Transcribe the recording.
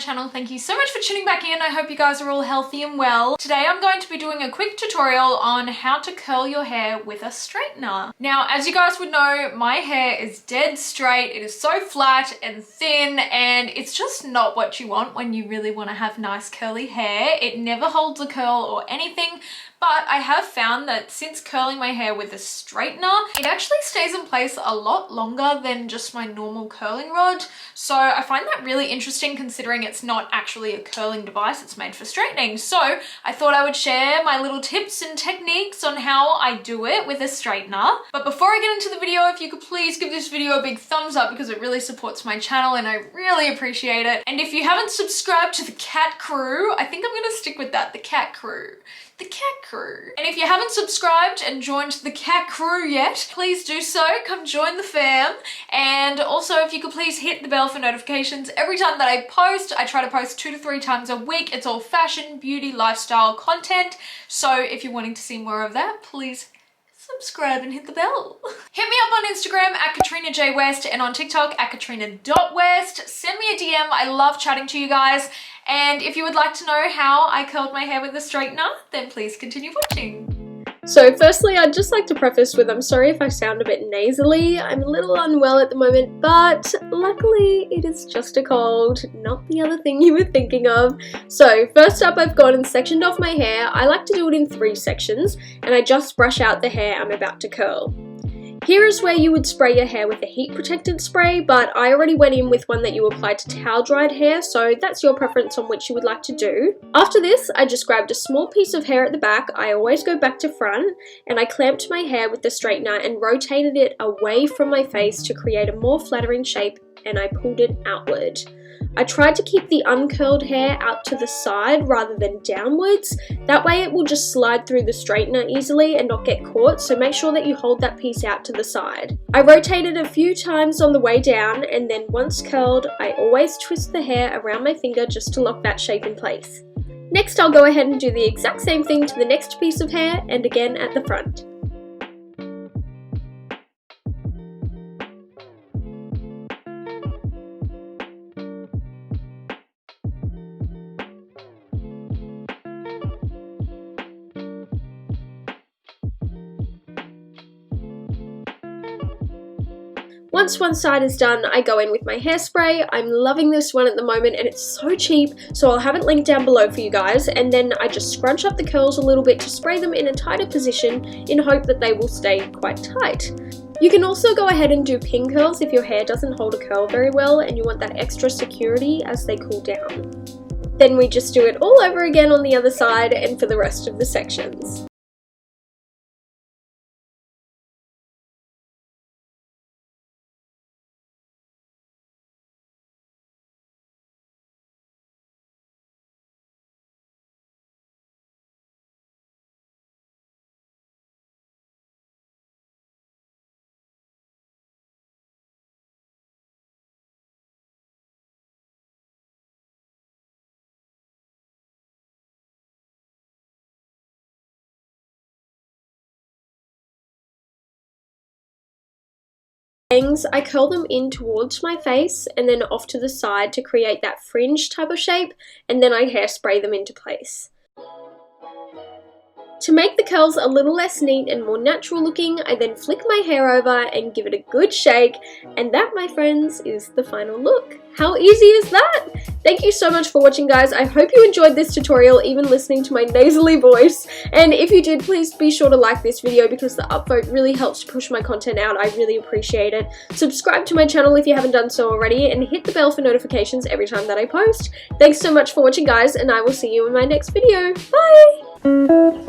channel. Thank you so much for tuning back in. I hope you guys are all healthy and well. Today I'm going to be doing a quick tutorial on how to curl your hair with a straightener. Now, as you guys would know, my hair is dead straight. It is so flat and thin, and it's just not what you want when you really want to have nice curly hair. It never holds a curl or anything. But I have found that since curling my hair with a straightener, it actually stays in place a lot longer than just my normal curling rod. So I find that really interesting considering it's not actually a curling device, it's made for straightening. So I thought I would share my little tips and techniques on how I do it with a straightener. But before I get into the video, if you could please give this video a big thumbs up because it really supports my channel and I really appreciate it. And if you haven't subscribed to the cat crew, I think I'm gonna stick with that, the cat crew. The cat crew. And if you haven't subscribed and joined the cat crew yet, please do so. Come join the fam. And also, if you could please hit the bell for notifications every time that I post. I try to post 2 to 3 times a week. It's all fashion, beauty, lifestyle content. So if you're wanting to see more of that, please subscribe and hit the bell. Hit me up on Instagram at KatrinaJWest and on TikTok at Katrina.West. Send me a DM. I love chatting to you guys. And if you would like to know how I curled my hair with a straightener, then please continue watching. So firstly, I'd just like to preface with I'm sorry if I sound a bit nasally. I'm a little unwell at the moment, but luckily it is just a cold, not the other thing you were thinking of. So first up, I've gone and sectioned off my hair. I like to do it in 3 sections, and I just brush out the hair I'm about to curl. Here is where you would spray your hair with a heat protectant spray, but I already went in with one that you apply to towel dried hair, so that's your preference on which you would like to do. After this, I just grabbed a small piece of hair at the back. I always go back to front, and I clamped my hair with the straightener and rotated it away from my face to create a more flattering shape, and I pulled it outward. I tried to keep the uncurled hair out to the side rather than downwards. That way it will just slide through the straightener easily and not get caught, so make sure that you hold that piece out to the side. I rotated a few times on the way down, and then once curled, I always twist the hair around my finger just to lock that shape in place. Next, I'll go ahead and do the exact same thing to the next piece of hair, and again at the front. Once one side is done, I go in with my hairspray. I'm loving this one at the moment and it's so cheap, so I'll have it linked down below for you guys, and then I just scrunch up the curls a little bit to spray them in a tighter position in hope that they will stay quite tight. You can also go ahead and do pin curls if your hair doesn't hold a curl very well and you want that extra security as they cool down. Then we just do it all over again on the other side and for the rest of the sections. I curl them in towards my face and then off to the side to create that fringe type of shape, and then I hairspray them into place. To make the curls a little less neat and more natural looking, I then flick my hair over and give it a good shake, and that, my friends, is the final look. How easy is that? Thank you so much for watching, guys. I hope you enjoyed this tutorial, even listening to my nasally voice. And if you did, please be sure to like this video because the upvote really helps to push my content out. I really appreciate it. Subscribe to my channel if you haven't done so already, and hit the bell for notifications every time that I post. Thanks so much for watching, guys, and I will see you in my next video. Bye!